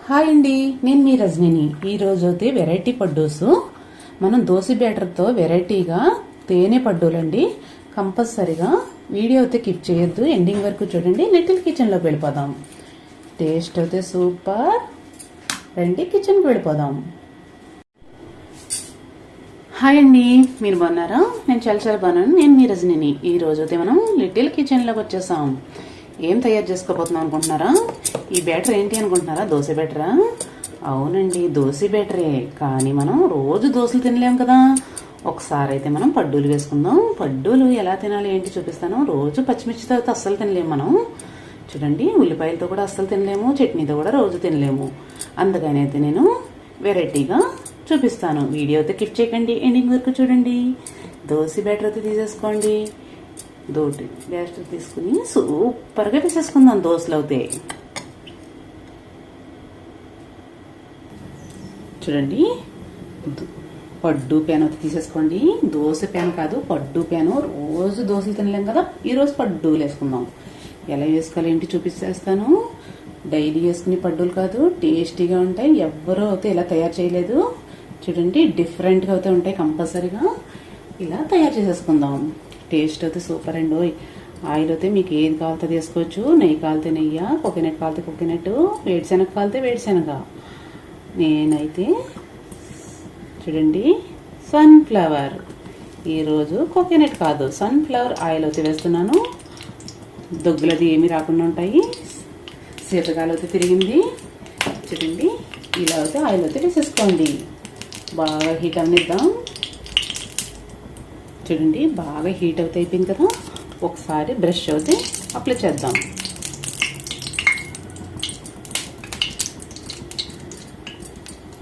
Hi అండి, నేను మీ రజనిని. ఈరోజు అయితే వెరైటీ పడ్డూసు. మనం దోశ బ్యాటర్తో వెరైటీగా తేనె పడ్డూలండి. కంపల్సరిగా వీడియో అయితే కిప్ చేయొద్దు, ఎండింగ్ వరకు చూడండి. లిటిల్ కిచెన్లోకి వెళ్ళిపోదాం. టేస్ట్ అయితే సూపర్. రండి కిచెన్కి వెళ్ళిపోదాం. హాయ్ అండి, మీరు బాగున్నారా? నేను చాలా బాగున్నాను. నేను మీ రజనిని. ఈరోజు అయితే మనం లిటిల్ కిచెన్లోకి వచ్చేసాం. ఏం తయారు చేసుకోబోతున్నాం అనుకుంటున్నారా? ఈ బ్యాటర్ ఏంటి అనుకుంటున్నారా? దోశ బ్యాటరా? అవునండి, దోశ బ్యాటరే. కానీ మనం రోజు దోశలు తినలేం కదా. ఒకసారి అయితే మనం పడ్డూలు వేసుకుందాం. పడ్డూలు ఎలా తినాలి ఏంటి చూపిస్తాను. రోజు పచ్చిమిర్చితో అయితే అస్సలు తినలేము మనం. చూడండి, ఉల్లిపాయలతో కూడా అస్సలు తినలేము, చట్నీతో కూడా రోజు తినలేము. అందుకని అయితే నేను వెరైటీగా చూపిస్తాను. వీడియో అయితే కిప్ చేయకండి, ఎండింగ్ వరకు చూడండి. దోశ బ్యాటర్ అయితే తీసేసుకోండి. దోటి బ్యాటర్ తీసుకుని సూపర్గా వేసేసుకుందాం దోశలు అవుతాయి. చూడండి, పడ్డు ప్యాన్ అయితే తీసేసుకోండి. దోశ ప్యాన్ కాదు, పడ్డు ప్యాను. రోజు దోశలు తినలేం కదా, ఈరోజు పడ్డూలు వేసుకుందాం. ఎలా వేసుకోవాలి ఏంటి చూపిస్తాను. డైలీ వేసుకునే పడ్డూలు కాదు, టేస్టీగా ఉంటాయి. ఎవ్వరూ అయితే ఇలా తయారు చేయలేదు. చూడండి, డిఫరెంట్గా అయితే ఉంటాయి. కంపల్సరీగా ఇలా తయారు చేసేసుకుందాం. టేస్ట్ అయితే సూపర్ అండి. ఆయిల్ అయితే మీకు ఏది కావాలితే తీసుకోవచ్చు. నెయ్యి కాలితే నెయ్యి, కోకోనట్ కాలితే కోకోనట్, వేడిశనగ కాలితే వేడిశనగ. నేనైతే చూడండి సన్ఫ్లవర్, ఈరోజు కోకోనట్ కాదు సన్ఫ్లవర్ ఆయిల్ అయితే వేస్తున్నాను. దొగ్గులది ఏమీ రాకుండా ఉంటాయి. శీతకాలు అయితే తిరిగింది. చూడండి, ఇలా అయితే ఆయిల్ అయితే వేసేసుకోండి. బాగా హీట్ అవనిద్దాం. చూడండి, బాగా హీట్ అవుతే అయిపోయింది కదా. ఒకసారి బ్రష్ అయితే అప్లై చేద్దాం.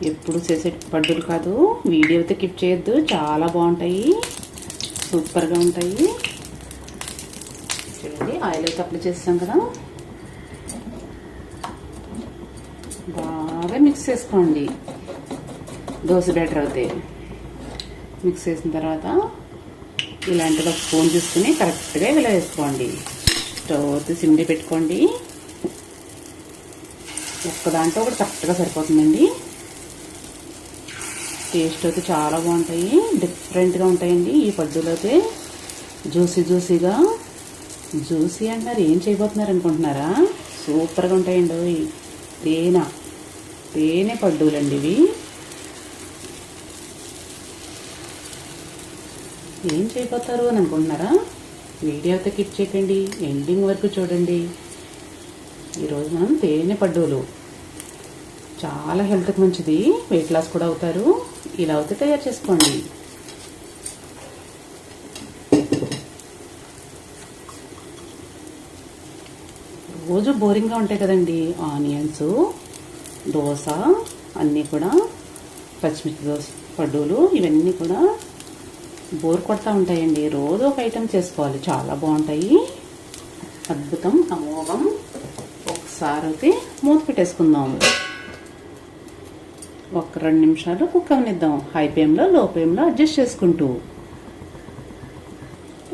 ఎప్పుడు చేసే పడ్డూలు కాదు, వీడియో అయితే కిప్ చేయొద్దు. చాలా బాగుంటాయి, సూపర్గా ఉంటాయి. చూడండి, ఆయిల్ అయితే అప్లై చేస్తాం కదా. బాగా మిక్స్ చేసుకోండి. దోశ బ్యాటర్ అయితే మిక్స్ చేసిన తర్వాత ఇలాంటిది ఒక స్పూన్ తీసుకుని కరెక్ట్గా ఇలా వేసుకోండి. స్టవ్ అయితే సిమ్లో పెట్టుకోండి. ఒక్క దాంట్లో ఒకటి కరెక్ట్గా సరిపోతుందండి. టేస్ట్ అయితే చాలా బాగుంటాయి, డిఫరెంట్గా ఉంటాయండి ఈ పడ్డూలు అయితే. జ్యూసీగా జ్యూసీ అంటారు, ఏం చేయబోతున్నారు అనుకుంటున్నారా? సూపర్గా ఉంటాయండి. తేనె పడ్డూలండి ఇవి. ఏం చేయబోతారు అని అనుకుంటున్నారా? వీడియో అయితే కిప్ చేయకండి, ఎండింగ్ వరకు చూడండి. ఈరోజు మనం తేనె పడ్డూలు, చాలా హెల్త్కి మంచిది, వెయిట్ లాస్ కూడా అవుతారు. ఇలా అయితే తయారు చేసుకోండి. రోజు బోరింగ్గా ఉంటాయి కదండి ఆనియన్స్, దోశ అన్నీ కూడా, పచ్చిమిర్చి దోశ పడ్డూలు ఇవన్నీ కూడా బోర్ కొడతా ఉంటాయండి. రోజు ఒక ఐటెం చేసుకోవాలి, చాలా బాగుంటాయి. అద్భుతం, అమోఘం. ఒకసారి అయితే మూత పెట్టేసుకుందాం. ఒక 2 నిమిషాలు కుక్ అవనిద్దాం. హై ఫ్లేమ్లో, లో ఫ్లేమ్లో అడ్జస్ట్ చేసుకుంటూ.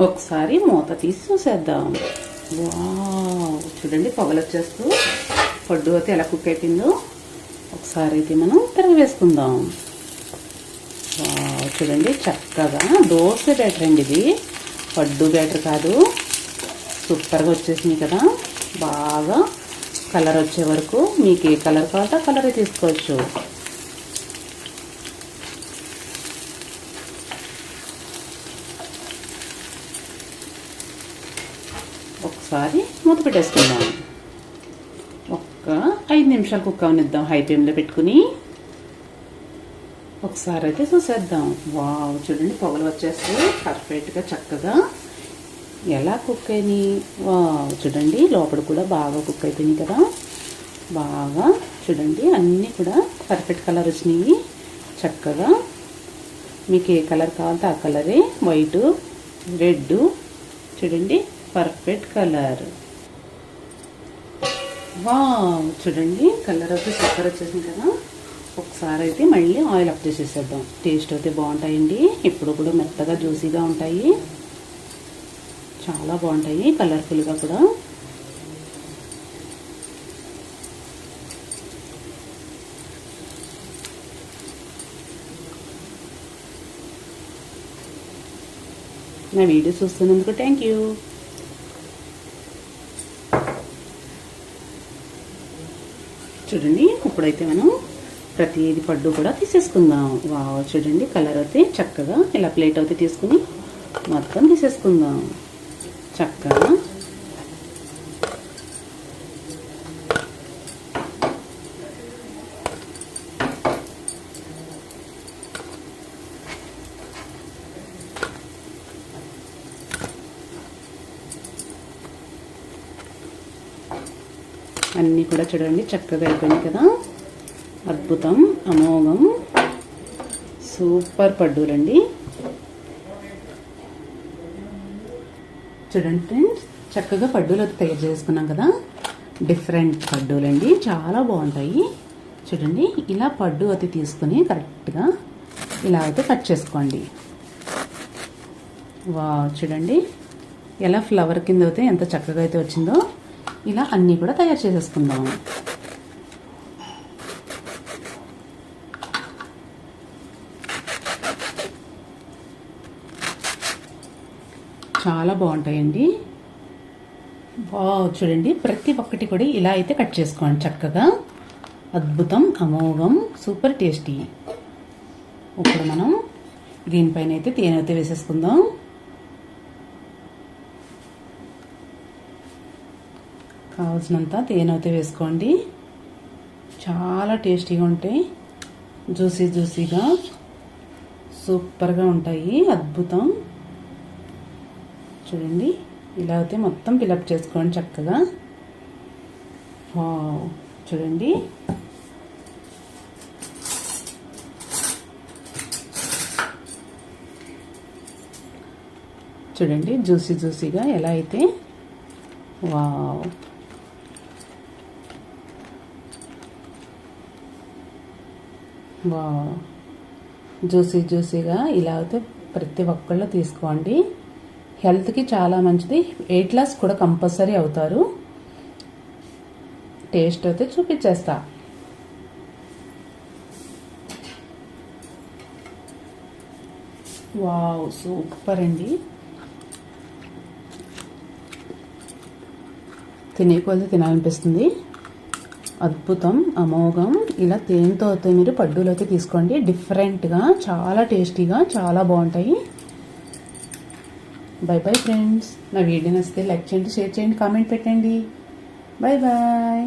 ఒకసారి మూత తీసి చూసేద్దాం. వావ్, చూడండి పొగలు వచ్చేస్తూ పడ్డు అయితే ఎలా కుక్ అయిపోయిందో. ఒకసారి అయితే మనం తిరగ వేసుకుందాం. చూడండి, చక్కగా దోశ బ్యాటర్ అండి ఇది, పడ్డు బ్యాటర్ కాదు. సూపర్గా వచ్చేసింది కదా. బాగా కలర్ వచ్చే వరకు మీకు ఏ కలర్ కావాలో ఆ కలరే తీసుకోవచ్చు. ఒకసారి మూత పెట్టేసుకుందాం. ఒక్క 5 నిమిషాలు కుక్ అవనిద్దాం హై ఫ్లేమ్లో పెట్టుకుని. ఒకసారి అయితే చూసేద్దాం. వావ్, చూడండి పొగలు వచ్చేస్తే పర్ఫెక్ట్గా చక్కగా ఎలా కుక్ అయినాయి. వావ్, చూడండి లోపల కూడా బాగా కుక్ అయిపోయినాయి కదా. బాగా చూడండి, అన్నీ కూడా పర్ఫెక్ట్ కలర్ వచ్చినాయి చక్కగా. మీకు ఏ కలర్ కావాలంటే ఆ కలరే, వైటు, రెడ్. చూడండి, పర్ఫెక్ట్ కలర్. వావ్, చూడండి కలర్ అయితే సూపర్ వచ్చేసింది కదా. ఒకసారి అయితే మళ్ళీ ఆయిల్ అప్లై చేసేద్దాం. టేస్ట్ అయితే బాగుంటాయండి. ఇప్పుడు కూడా మెత్తగా జ్యూసీగా ఉంటాయి, చాలా బాగుంటాయి, కలర్ఫుల్గా కూడా. నా వీడియో చూస్తున్నందుకు థ్యాంక్ యూ. చూడండి, ఇప్పుడైతే మనం ప్రతిది పడ్డు కూడా తీసేసుకుందాం. వావ్, చూడండి కలర్ అయితే చక్కగా ఇలా ప్లేట్ అయితే తీసుకుని మొత్తం తీసేసుకుందాం చక్కగా. అన్నీ కూడా చూడండి చక్కగా అయిపోయింది కదా. అద్భుతం, అమోఘం, సూపర్ పడ్డూలండి. చూడండి ఫ్రెండ్స్, చక్కగా పడ్డూలు అయితే తయారు చేసుకున్నాం కదా. డిఫరెంట్ పడ్డూలండి, చాలా బాగుంటాయి. చూడండి, ఇలా పడ్డు అయితే తీసుకుని కరెక్ట్గా ఇలా అయితే కట్ చేసుకోండి. వావ్, చూడండి ఎలా ఫ్లవర్ కింద అయితే ఎంత చక్కగా అయితే వచ్చిందో. ఇలా అన్నీ కూడా తయారు చేసేసుకుందాం. చాలా బాగుంటాయండి. వావ్, చూడండి ప్రతి ఒక్కటి కూడా ఇలా అయితే కట్ చేసుకోండి చక్కగా. అద్భుతం, అమోఘం, సూపర్ టేస్టీ. ఇప్పుడు మనం దీనిపైన అయితే తేనె అయితే వేసేసుకుందాం. కావాల్సినంత తేనె అయితే వేసుకోండి. చాలా టేస్టీగా ఉంటాయి, జ్యూసీగా సూపర్గా ఉంటాయి. అద్భుతం. చూడండి, ఇలా అయితే మొత్తం ఫిలప్ చేసుకోండి చక్కగా. వావ్, చూడండి చూడండి జ్యూసీగా ఎలా అయితే. వావ్, వావ్, జ్యూసీగా ఇలా అయితే ప్రతి ఒక్కళ్ళు తీసుకోండి. హెల్త్కి చాలా మంచిది. వెయిట్ లాస్ కూడా కంపల్సరీ అవుతారు. టేస్ట్ అయితే చూపించేస్తా. వావ్, సూపర్ అండి. తినేకొద్ది తినాలనిపిస్తుంది. అద్భుతం, అమోఘం. ఇలా తేనెతో అయితే మీరు పడ్డూలు అయితే తీసుకోండి. డిఫరెంట్గా, చాలా టేస్టీగా, చాలా బాగుంటాయి. Bye bye friends. నా వీడియో నచ్చితే లైక్ చేయండి, షేర్ చేయండి, కామెంట్ పెట్టండి. Bye bye.